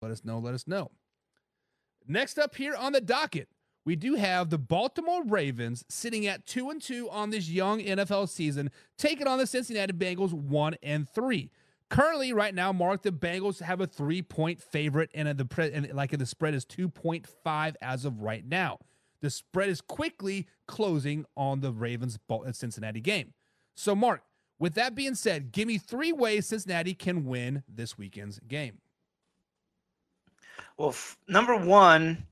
Let us know. Let us know. Next up here on the docket, we do have the Baltimore Ravens sitting at 2-2 on this young NFL season, taking on the Cincinnati Bengals 1-3. Currently, right now, Mark, the Bengals have a 3-point favorite, and the spread is 2.5 as of right now. The spread is quickly closing on the Ravens Cincinnati game. So, Mark, with that being said, give me 3 ways Cincinnati can win this weekend's game. Well, number one,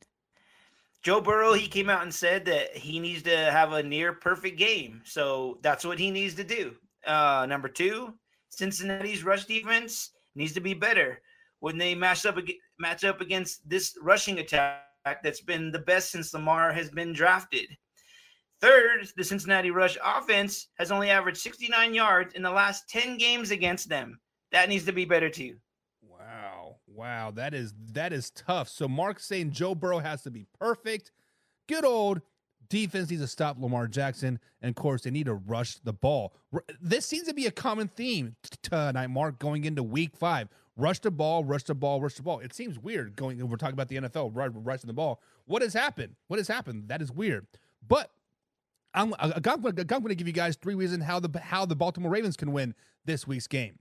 Joe Burrow, he came out and said that he needs to have a near perfect game. So that's what he needs to do. Number two, Cincinnati's rush defense needs to be better when they match up against this rushing attack that's been the best since Lamar has been drafted. Third, the Cincinnati rush offense has only averaged 69 yards in the last 10 games against them. That needs to be better too. Wow, that is tough. So Mark's saying Joe Burrow has to be perfect. Good old defense needs to stop Lamar Jackson, and of course they need to rush the ball. This seems to be a common theme tonight, Mark, going into Week 5. Rush the ball, rush the ball, rush the ball. It seems weird we're talking about the NFL rushing the ball. What has happened? That is weird. But I'm going to give you guys 3 reasons how the Baltimore Ravens can win this week's game.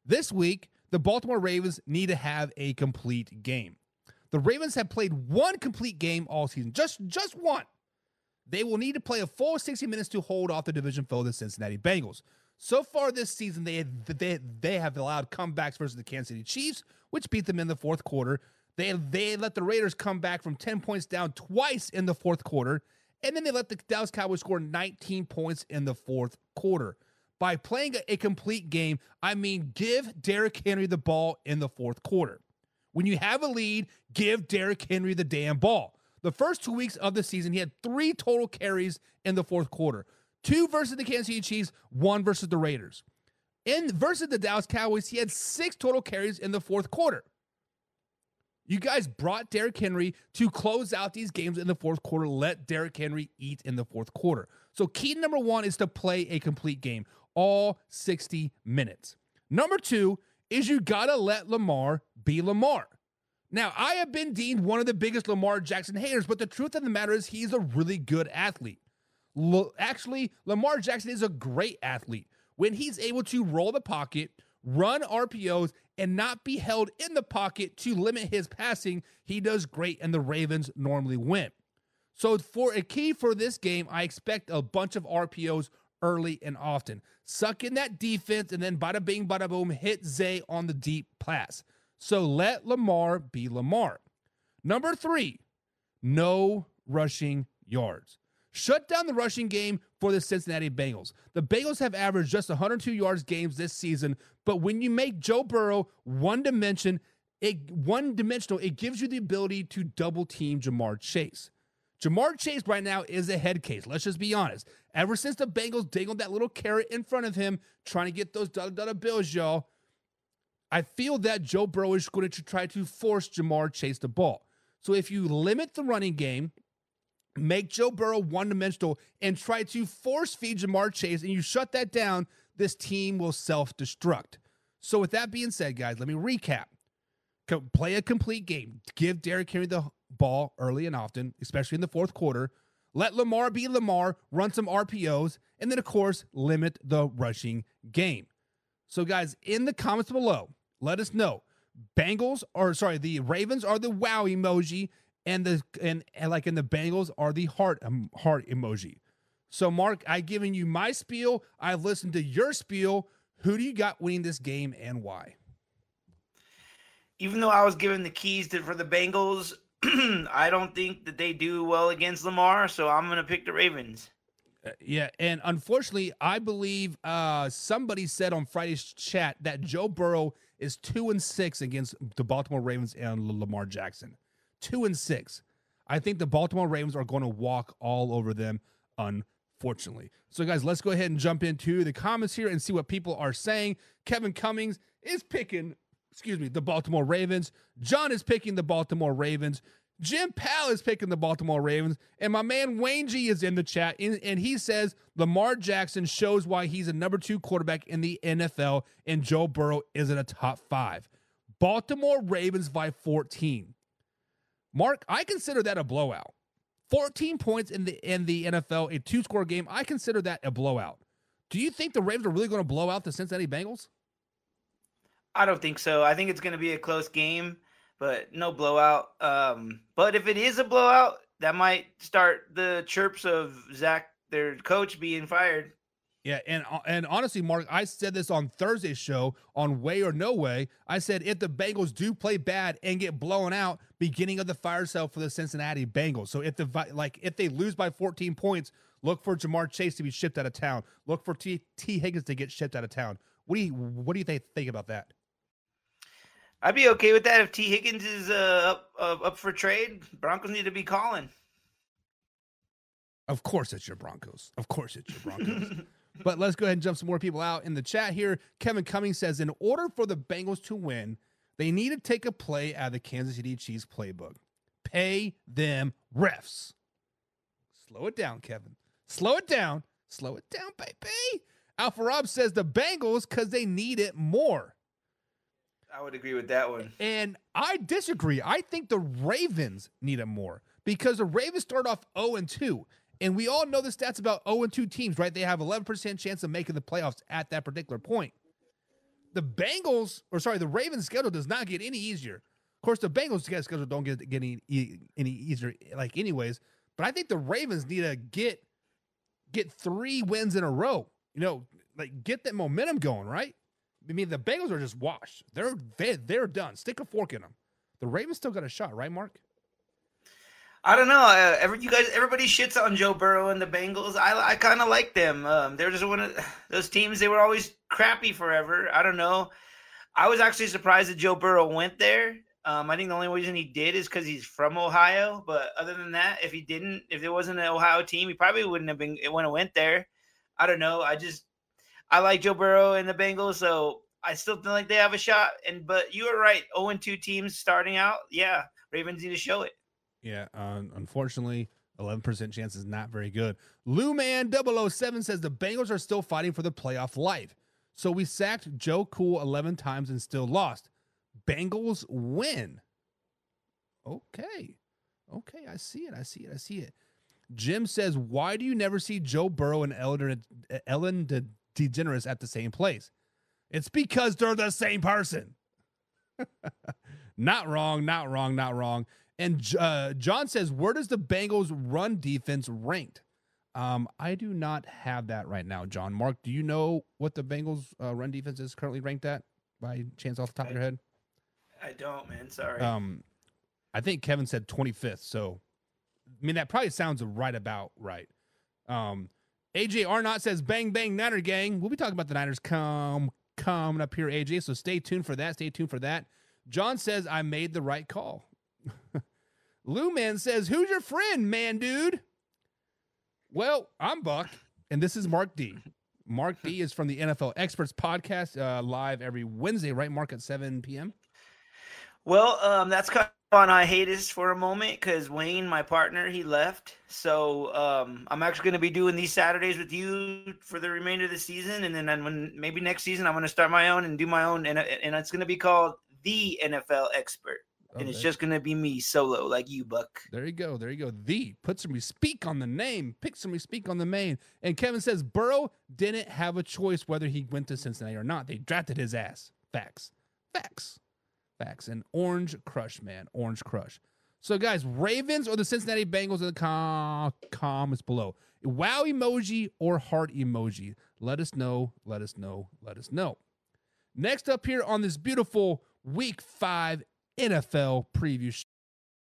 This week, the Baltimore Ravens need to have a complete game. The Ravens have played 1 complete game all season, just one. They will need to play a full 60 minutes to hold off the division foe, the Cincinnati Bengals. So far this season, they have allowed comebacks versus the Kansas City Chiefs, which beat them in the fourth quarter. They let the Raiders come back from 10 points down twice in the fourth quarter, and then they let the Dallas Cowboys score 19 points in the fourth quarter. By playing a complete game, I mean give Derrick Henry the ball in the fourth quarter. When you have a lead, give Derrick Henry the damn ball. The first 2 weeks of the season, he had 3 total carries in the fourth quarter. 2 versus the Kansas City Chiefs, 1 versus the Raiders. Versus the Dallas Cowboys, he had 6 total carries in the fourth quarter. You guys brought Derrick Henry to close out these games in the fourth quarter. Let Derrick Henry eat in the fourth quarter. So key number 1 is to play a complete game, all 60 minutes. Number 2 is you got to let Lamar be Lamar. Now, I have been deemed one of the biggest Lamar Jackson haters, but the truth of the matter is he's a really good athlete. Actually, Lamar Jackson is a great athlete. When he's able to roll the pocket, run RPOs, and not be held in the pocket to limit his passing, he does great, and the Ravens normally win. So for a key for this game, I expect a bunch of RPOs early and often. Suck in that defense, and then bada bing, bada boom, hit Zay on the deep pass. So let Lamar be Lamar. Number 3, no rushing yards. Shut down the rushing game for the Cincinnati Bengals. The Bengals have averaged just 102 yards games this season, but when you make Joe Burrow one-dimensional, it gives you the ability to double-team Jamar Chase. Jamar Chase right now is a head case. Let's just be honest. Ever since the Bengals dangled that little carrot in front of him, trying to get those dollar bills, y'all, I feel that Joe Burrow is going to try to force Jamar Chase the ball. So if you limit the running game, make Joe Burrow one-dimensional, and try to force-feed Jamar Chase, and you shut that down, this team will self-destruct. So with that being said, guys, let me recap. Play a complete game. Give Derrick Henry the ball early and often, especially in the fourth quarter. Let Lamar be Lamar, run some RPOs, and then, of course, limit the rushing game. So, guys, in the comments below, let us know. The Ravens are the wow emoji, and the Bengals are the heart emoji. So, Mark, I've given you my spiel. I've listened to your spiel. Who do you got winning this game and why? Even though I was given the keys for the Bengals, I don't think that they do well against Lamar, so I'm going to pick the Ravens. Yeah, and unfortunately, I believe somebody said on Friday's chat that Joe Burrow is 2-6 against the Baltimore Ravens and Lamar Jackson. 2-6. I think the Baltimore Ravens are going to walk all over them, unfortunately. So, guys, let's go ahead and jump into the comments here and see what people are saying. Kevin Cummings is picking, the Baltimore Ravens. John is picking the Baltimore Ravens. Jim Powell is picking the Baltimore Ravens. And my man Wayne G is in the chat, and he says Lamar Jackson shows why he's a number 2 quarterback in the NFL, and Joe Burrow isn't a top 5. Baltimore Ravens by 14. Mark, I consider that a blowout. 14 points in the NFL, a 2-score game. I consider that a blowout. Do you think the Ravens are really going to blow out the Cincinnati Bengals? I don't think so. I think it's going to be a close game, but no blowout. But if it is a blowout, that might start the chirps of Zach, their coach, being fired. Yeah, and honestly, Mark, I said this on Thursday's show on Way or No Way. I said if the Bengals do play bad and get blown out, beginning of the fire sale for the Cincinnati Bengals. So if they lose by 14 points, look for Jamar Chase to be shipped out of town. Look for T. Higgins to get shipped out of town. What do you think about that? I'd be okay with that if T. Higgins is up for trade. Broncos need to be calling. Of course it's your Broncos. But let's go ahead and jump some more people out in the chat here. Kevin Cummings says, in order for the Bengals to win, they need to take a play out of the Kansas City Chiefs playbook. Pay them refs. Slow it down, Kevin. Slow it down, baby. Alpha Rob says the Bengals because they need it more. I would agree with that one. And I disagree. I think the Ravens need it more because the Ravens start off 0-2. And we all know the stats about 0-2 teams, right? They have 11% chance of making the playoffs at that particular point. The Ravens' schedule does not get any easier. Of course, the Bengals' schedule don't get any easier, like anyways. But I think the Ravens need to get 3 wins in a row. Get that momentum going, right? I mean, the Bengals are just washed. They're done. Stick a fork in them. The Ravens still got a shot, right, Mark? I don't know. Everybody shits on Joe Burrow and the Bengals. I kind of like them. They're just one of those teams. They were always crappy forever. I don't know. I was actually surprised that Joe Burrow went there. I think the only reason he did is because he's from Ohio. But other than that, if there wasn't an Ohio team, he probably wouldn't have went there. I don't know. I like Joe Burrow and the Bengals, so I still feel like they have a shot. But you were right. 0-2 teams starting out. Yeah, Ravens need to show it. Yeah, unfortunately, 11% chance is not very good. Lewman007 says the Bengals are still fighting for the playoff life. So we sacked Joe Cool 11 times and still lost. Bengals win. Okay, I see it. Jim says, why do you never see Joe Burrow and Ellen DeGeneres at the same place? It's because they're the same person. Not wrong. And John says, where does the Bengals run defense ranked? I do not have that right now, John. Mark, do you know what the Bengals run defense is currently ranked at by chance off the top of your head? I don't, man. Sorry. I think Kevin said 25th. So, I mean, that probably sounds about right. AJ Arnott says, bang, bang, Niner gang. We'll be talking about the Niners coming up here, AJ. So stay tuned for that. John says, I made the right call. Lou Man says, who's your friend, man, dude? Well, I'm Buck, and this is Mark D. Mark D is from the NFL Experts podcast, live every Wednesday, right, Mark, at 7 p.m.? Well, that's kind of on hiatus for a moment because Wayne, my partner, he left. So I'm actually going to be doing these Saturdays with you for the remainder of the season, and then maybe next season I'm going to start my own and do my own, and it's going to be called The NFL Expert. And it's just going to be me solo like you, Buck. There you go. Put some speak on the name. Pick some speak on the main. And Kevin says Burrow didn't have a choice whether he went to Cincinnati or not. They drafted his ass. Facts. And Orange Crush, man. Orange Crush. So, guys, Ravens or the Cincinnati Bengals in the comments below. Wow emoji or heart emoji. Let us know. Next up here on this beautiful Week 5 NFL preview